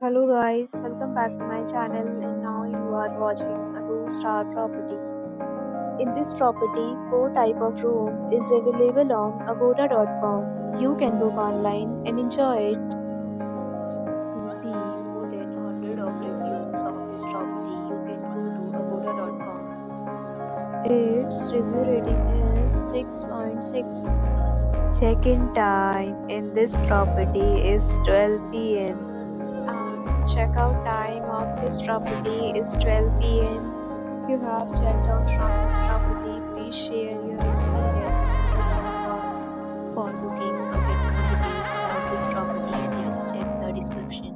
Hello guys, welcome back to my channel and now you are watching a 2-star property. In this property, 4 type of room is available on agoda.com. You can book online and enjoy it. To see more than 100 of reviews of this property, you can go to agoda.com. Its review rating is 6.6. Check-in time in this property is 12 p.m. Checkout time of this property is 12 p.m. If you have checked out from this property, please share your experience in the comment box. For booking or getting details about this property, please check the description.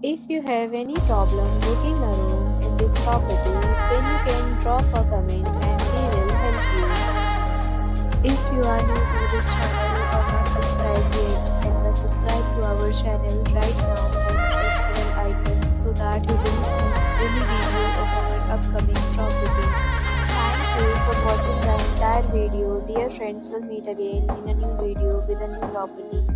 If you have any problem booking a room in this property, then you can drop a comment and we will help you. If you are new to this channel or not subscribed yet, then must subscribe to our channel right now and press the bell icon so that you don't miss any video of our upcoming property. Thank you for watching the entire video. Dear friends, we'll meet again in a new video with a new property.